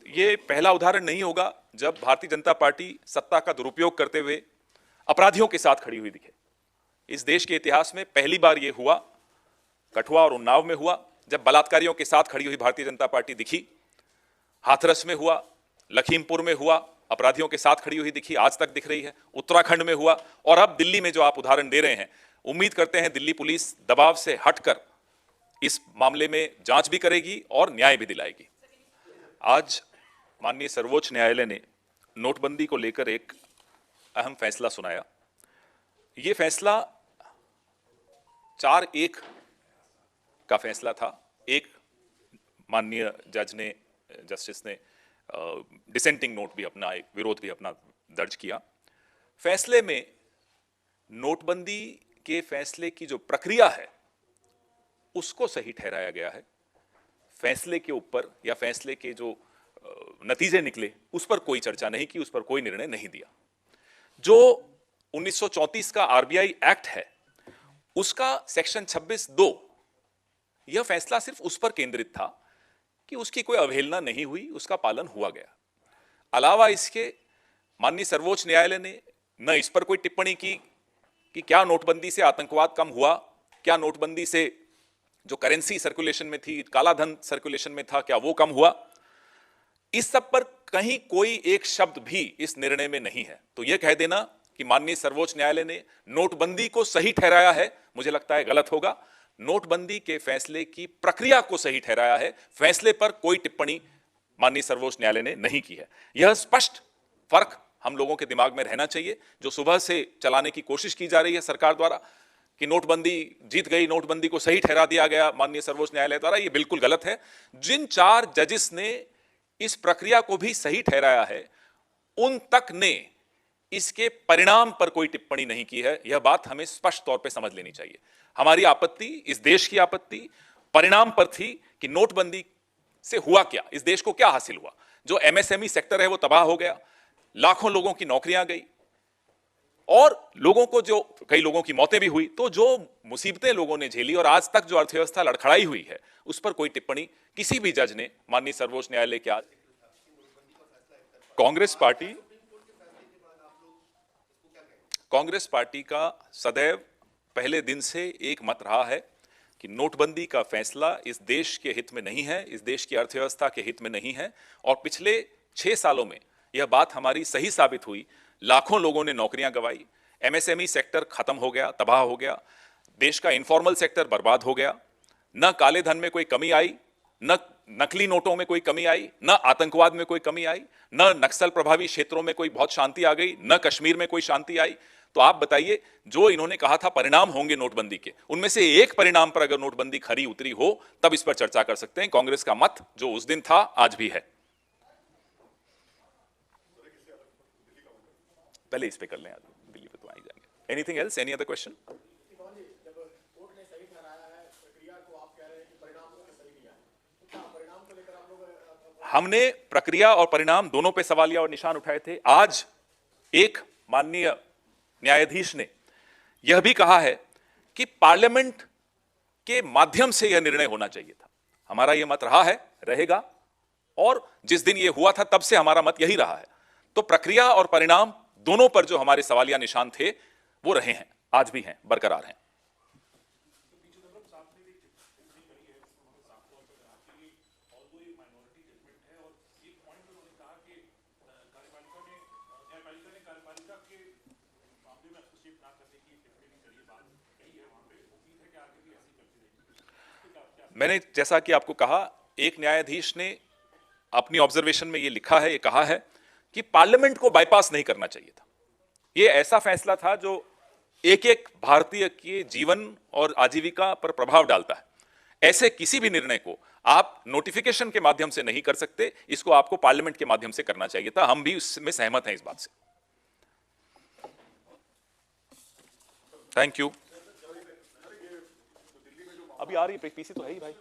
ये पहला उदाहरण नहीं होगा जब भारतीय जनता पार्टी सत्ता का दुरुपयोग करते हुए अपराधियों के साथ खड़ी हुई दिखे। इस देश के इतिहास में पहली बार यह हुआ, कठुआ और उन्नाव में हुआ, जब बलात्कारियों के साथ खड़ी हुई भारतीय जनता पार्टी दिखी। हाथरस में हुआ, लखीमपुर में हुआ, अपराधियों के साथ खड़ी हुई दिखी, आज तक दिख रही है। उत्तराखंड में हुआ और अब दिल्ली में जो आप उदाहरण दे रहे हैं, उम्मीद करते हैं दिल्ली पुलिस दबाव से हटकर इस मामले में जांच भी करेगी और न्याय भी दिलाएगी। आज माननीय सर्वोच्च न्यायालय ने नोटबंदी को लेकर एक अहम फैसला सुनाया। यह फैसला 4-1 का फैसला था। एक माननीय जस्टिस ने डिसेंटिंग नोट भी अपना, एक विरोध भी अपना दर्ज किया। फैसले में नोटबंदी के फैसले की जो प्रक्रिया है उसको सही ठहराया गया है। फैसले के ऊपर या फैसले के जो नतीजे निकले उस पर कोई चर्चा नहीं की, उस पर कोई निर्णय नहीं दिया। जो 1934 का आरबीआई एक्ट है उसका सेक्शन 26(2) यह फैसला सिर्फ उस पर केंद्रित था कि उसकी कोई अवहेलना नहीं हुई, उसका पालन हुआ गया। अलावा इसके माननीय सर्वोच्च न्यायालय ने न इस पर कोई टिप्पणी की कि क्या नोटबंदी से आतंकवाद कम हुआ, क्या नोटबंदी से जो करेंसी सर्कुलेशन में थी, काला धन सर्कुलेशन में था, क्या वो कम हुआ। इस सब पर कहीं कोई एक शब्द भी इस निर्णय में नहीं है। तो यह कह देना कि माननीय सर्वोच्च न्यायालय ने नोटबंदी को सही ठहराया है, मुझे लगता है गलत होगा। नोटबंदी के फैसले की प्रक्रिया को सही ठहराया है, फैसले पर कोई टिप्पणी माननीय सर्वोच्च न्यायालय ने नहीं की है। यह स्पष्ट फर्क हम लोगों के दिमाग में रहना चाहिए। जो सुबह से चलाने की कोशिश की जा रही है सरकार द्वारा कि नोटबंदी जीत गई, नोटबंदी को सही ठहरा दिया गया माननीय सर्वोच्च न्यायालय द्वारा, यह बिल्कुल गलत है। जिन 4 जजेस ने इस प्रक्रिया को भी सही ठहराया है उन तक ने इसके परिणाम पर कोई टिप्पणी नहीं की है। यह बात हमें स्पष्ट तौर पे समझ लेनी चाहिए। हमारी आपत्ति, इस देश की आपत्ति परिणाम पर थी कि नोटबंदी से हुआ क्या, इस देश को क्या हासिल हुआ। जो एमएसएमई सेक्टर है वो तबाह हो गया, लाखों लोगों की नौकरियां गई और लोगों को जो कई लोगों की मौतें भी हुई। तो जो मुसीबतें लोगों ने झेली और आज तक जो अर्थव्यवस्था लड़खड़ाई हुई है उस पर कोई टिप्पणी किसी भी जज ने माननीय सर्वोच्च न्यायालय के कांग्रेस पार्टी का सदैव पहले दिन से एक मत रहा है कि नोटबंदी का फैसला इस देश के हित में नहीं है, इस देश की अर्थव्यवस्था के हित में नहीं है। और पिछले 6 सालों में यह बात हमारी सही साबित हुई। लाखों लोगों ने नौकरियां गंवाई, एमएसएमई सेक्टर खत्म हो गया, तबाह हो गया, देश का इनफॉर्मल सेक्टर बर्बाद हो गया। न काले धन में कोई कमी आई, न नकली नोटों में कोई कमी आई, न आतंकवाद में कोई कमी आई, न नक्सल प्रभावी क्षेत्रों में कोई बहुत शांति आ गई, न कश्मीर में कोई शांति आई। तो आप बताइए, जो इन्होंने कहा था परिणाम होंगे नोटबंदी के, उनमें से एक परिणाम पर अगर नोटबंदी खरी उतरी हो तब इस पर चर्चा कर सकते हैं। कांग्रेस का मत जो उस दिन था आज भी है। पहले इस पे कर लें, दिल्ली पे तो आ ही जाएंगे। Anything else, any other question? हमने प्रक्रिया और परिणाम दोनों पे सवालिया और निशान उठाए थे। आज एक माननीय न्यायाधीश ने यह भी कहा है कि पार्लियामेंट के माध्यम से यह निर्णय होना चाहिए था। हमारा यह मत रहा है, रहेगा, और जिस दिन यह हुआ था तब से हमारा मत यही रहा है। तो प्रक्रिया और परिणाम दोनों पर जो हमारे सवालिया निशान थे वो रहे हैं, आज भी हैं, बरकरार हैं। मैंने जैसा कि आपको कहा, एक न्यायाधीश ने अपनी ऑब्जर्वेशन में यह लिखा है, यह कहा है कि पार्लियामेंट को बाईपास नहीं करना चाहिए था। यह ऐसा फैसला था जो एक एक भारतीय के जीवन और आजीविका पर प्रभाव डालता है। ऐसे किसी भी निर्णय को आप नोटिफिकेशन के माध्यम से नहीं कर सकते, इसको आपको पार्लियामेंट के माध्यम से करना चाहिए था। हम भी उसमें सहमत हैं इस बात से। Thank you. अभी आ रही है, पीसी तो है ही भाई।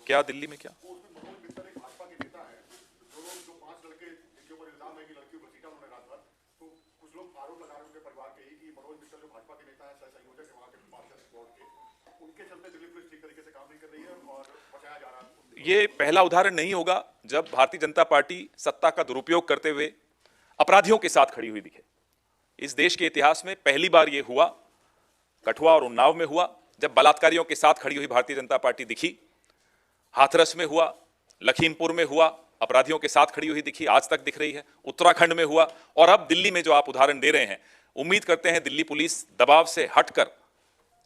क्या दिल्ली में क्या? उनके चलते दिल्ली पुलिस ठीक तरीके से काम नहीं कर रही है और बचाया जा रहा है। ये पहला उदाहरण नहीं होगा जब भारतीय जनता पार्टी सत्ता का दुरुपयोग करते हुए अपराधियों के साथ खड़ी हुई दिखे। इस देश के इतिहास में पहली बार यह हुआ, कठुआ और उन्नाव में हुआ, जब बलात्कारियों के साथ खड़ी हुई भारतीय जनता पार्टी दिखी। हाथरस में हुआ, लखीमपुर में हुआ, अपराधियों के साथ खड़ी हुई दिखी, आज तक दिख रही है। उत्तराखंड में हुआ और अब दिल्ली में जो आप उदाहरण दे रहे हैं, उम्मीद करते हैं दिल्ली पुलिस दबाव से हटकर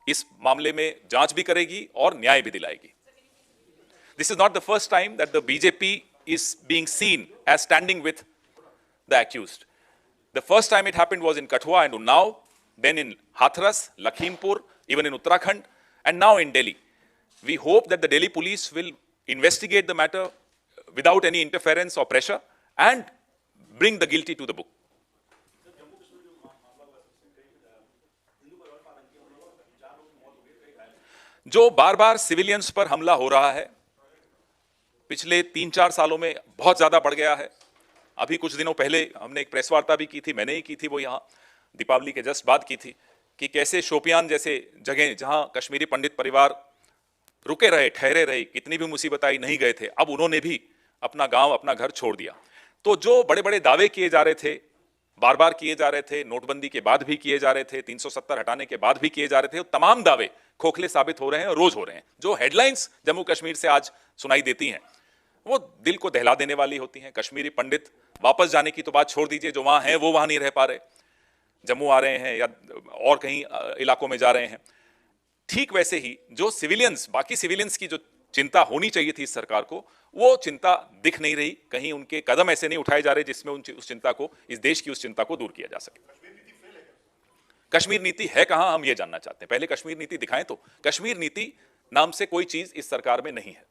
इस मामले में जांच भी करेगी और न्याय भी दिलाएगी। This is not the first time that the BJP is being seen as standing with the accused. The first time it happened was in Kathua and Unnao, then in Hathras, Lakhimpur, even in Uttarakhand, and now in Delhi. We hope that the Delhi police will investigate the matter without any interference or pressure and bring the guilty to the book. जो बार बार civilians पर हमला हो रहा है, पिछले 3-4 सालों में बहुत ज्यादा बढ़ गया है। अभी कुछ दिनों पहले हमने एक प्रेस वार्ता भी की थी, मैंने ही की थी, वो यहाँ दीपावली के जस्ट बाद की थी, कि कैसे शोपियान जैसे जगह जहां कश्मीरी पंडित परिवार रुके रहे, ठहरे रहे, कितनी भी मुसीबत आई नहीं गए थे, अब उन्होंने भी अपना गांव, अपना घर छोड़ दिया। तो जो बड़े बड़े दावे किए जा रहे थे, बार बार किए जा रहे थे, नोटबंदी के बाद भी किए जा रहे थे, 370 हटाने के बाद भी किए जा रहे थे, तमाम दावे खोखले साबित हो रहे हैं और रोज हो रहे हैं। जो हेडलाइंस जम्मू कश्मीर से आज सुनाई देती हैं, वो दिल को दहला देने वाली होती हैं। कश्मीरी पंडित वापस जाने की तो बात छोड़ दीजिए, जो वहां हैं वो वहां नहीं रह पा रहे, जम्मू आ रहे हैं या और कहीं इलाकों में जा रहे हैं। ठीक वैसे ही जो सिविलियंस, बाकी सिविलियंस की जो चिंता होनी चाहिए थी इस सरकार को, वो चिंता दिख नहीं रही। कहीं उनके कदम ऐसे नहीं उठाए जा रहे जिसमें उस चिंता को, इस देश की उस चिंता को दूर किया जा सके। कश्मीर नीति है कहां, हम ये जानना चाहते हैं। पहले कश्मीर नीति दिखाएं तो। कश्मीर नीति नाम से कोई चीज इस सरकार में नहीं है।